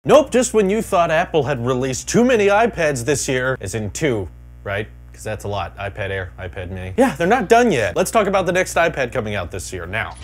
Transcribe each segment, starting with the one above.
Nope, just when you thought Apple had released too many iPads this year, as in 2, right? Because that's a lot. iPad Air, iPad Mini. Yeah, they're not done yet. Let's talk about the next iPad coming out this year now.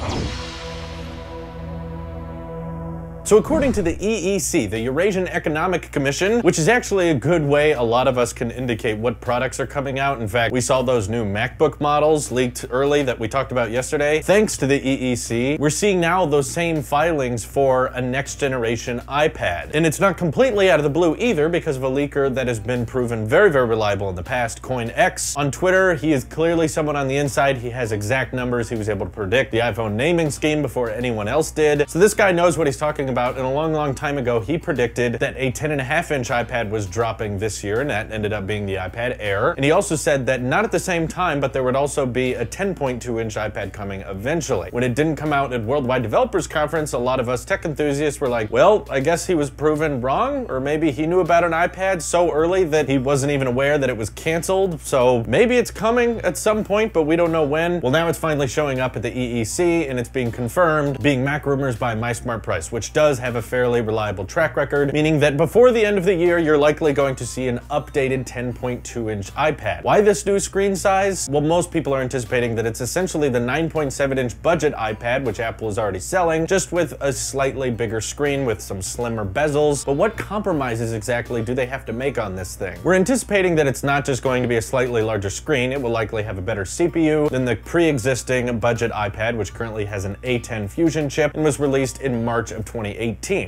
So according to the EEC, the Eurasian Economic Commission, which is actually a good way a lot of us can indicate what products are coming out. In fact, we saw those new MacBook models leaked early that we talked about yesterday. Thanks to the EEC, we're seeing now those same filings for a next generation iPad. And it's not completely out of the blue either because of a leaker that has been proven very, very reliable in the past, CoinX. On Twitter, he is clearly someone on the inside. He has exact numbers. He was able to predict the iPhone naming scheme before anyone else did. So this guy knows what he's talking about. And a long time ago, he predicted that a 10.5-inch iPad was dropping this year, and that ended up being the iPad Air. And he also said that not at the same time, but there would also be a 10.2-inch iPad coming eventually. When it didn't come out at Worldwide Developers Conference, a lot of us tech enthusiasts were like, well, I guess he was proven wrong, or maybe he knew about an iPad so early that he wasn't even aware that it was canceled. So maybe it's coming at some point, but we don't know when. Well, now it's finally showing up at the EEC, and it's being confirmed, being Mac rumors by MySmartPrice, which does have a fairly reliable track record, meaning that before the end of the year, you're likely going to see an updated 10.2-inch iPad. Why this new screen size? Well, most people are anticipating that it's essentially the 9.7-inch budget iPad, which Apple is already selling, just with a slightly bigger screen with some slimmer bezels. But what compromises exactly do they have to make on this thing? We're anticipating that it's not just going to be a slightly larger screen. It will likely have a better CPU than the pre-existing budget iPad, which currently has an A10 Fusion chip and was released in March of 2018.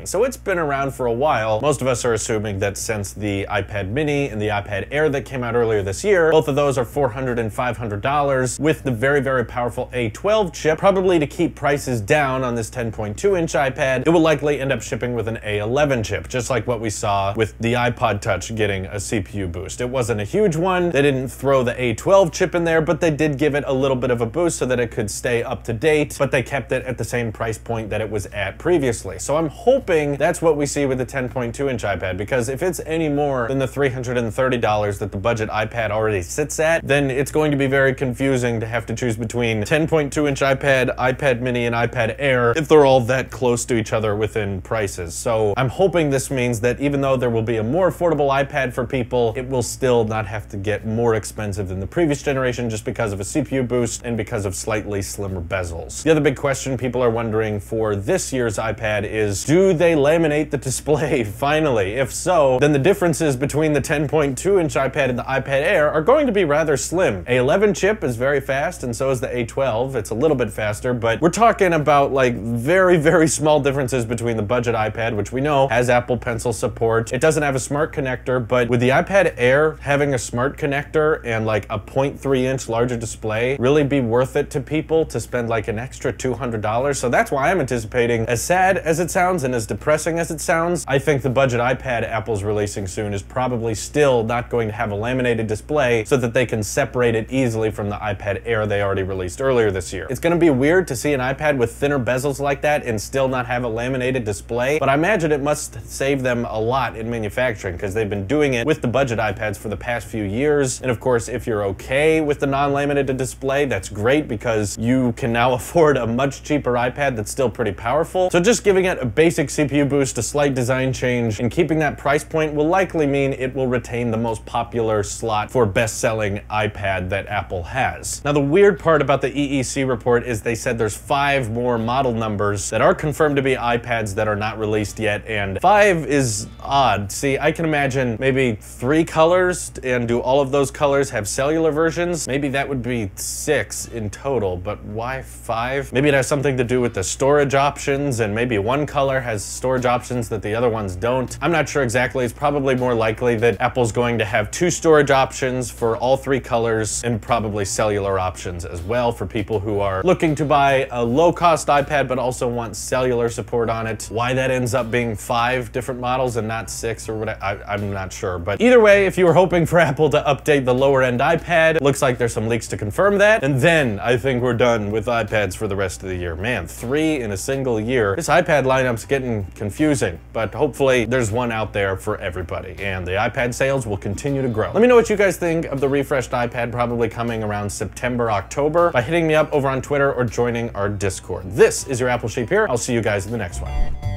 So it's been around for a while. Most of us are assuming that since the iPad Mini and the iPad Air that came out earlier this year, both of those are $400 and $500 with the very, very powerful A12 chip, probably to keep prices down on this 10.2-inch iPad. It will likely end up shipping with an A11 chip, just like what we saw with the iPod Touch getting a CPU boost. It wasn't a huge one. They didn't throw the A12 chip in there, but they did give it a little bit of a boost so that it could stay up to date, but they kept it at the same price point that it was at previously. So I'm hoping that's what we see with the 10.2-inch iPad, because if it's any more than the $330 that the budget iPad already sits at, then it's going to be very confusing to have to choose between 10.2-inch iPad, iPad Mini, and iPad Air if they're all that close to each other within prices. So I'm hoping this means that even though there will be a more affordable iPad for people, it will still not have to get more expensive than the previous generation just because of a CPU boost and because of slightly slimmer bezels. The other big question people are wondering for this year's iPad is, do they laminate the display finally? If so, then the differences between the 10.2-inch iPad and the iPad Air are going to be rather slim. A11 chip is very fast, and so is the A12. It's a little bit faster, but we're talking about like very, very small differences between the budget iPad, which we know has Apple Pencil support. It doesn't have a smart connector, but with the iPad Air having a smart connector and like a 0.3-inch larger display really be worth it to people to spend like an extra $200. So that's why I'm anticipating, as sad as it sounds and as depressing as it sounds, I think the budget iPad Apple's releasing soon is probably still not going to have a laminated display so that they can separate it easily from the iPad Air they already released earlier this year. It's going to be weird to see an iPad with thinner bezels like that and still not have a laminated display, but I imagine it must save them a lot in manufacturing because they've been doing it with the budget iPads for the past few years. And of course, if you're okay with the non-laminated display, that's great because you can now afford a much cheaper iPad that's still pretty powerful. So just giving it a basic CPU boost, a slight design change, and keeping that price point will likely mean it will retain the most popular slot for best-selling iPad that Apple has. Now, the weird part about the EEC report is they said there's 5 more model numbers that are confirmed to be iPads that are not released yet, and 5 is odd. See, I can imagine maybe 3 colors, and do all of those colors have cellular versions? Maybe that would be 6 in total, but why 5? Maybe it has something to do with the storage options, and maybe one color has storage options that the other ones don't. I'm not sure exactly. It's probably more likely that Apple's going to have 2 storage options for all 3 colors and probably cellular options as well for people who are looking to buy a low-cost iPad but also want cellular support on it. Why that ends up being 5 different models and not 6 or whatever, I'm not sure. But either way, if you were hoping for Apple to update the lower-end iPad, it looks like there's some leaks to confirm that, and then I think we're done with iPads for the rest of the year. Man, 3 in a single year. This iPad lineup's getting confusing, but hopefully there's one out there for everybody, and the iPad sales will continue to grow. Let me know what you guys think of the refreshed iPad, probably coming around September, October, by hitting me up over on Twitter or joining our Discord. This is your Apple Sheep here. I'll see you guys in the next one.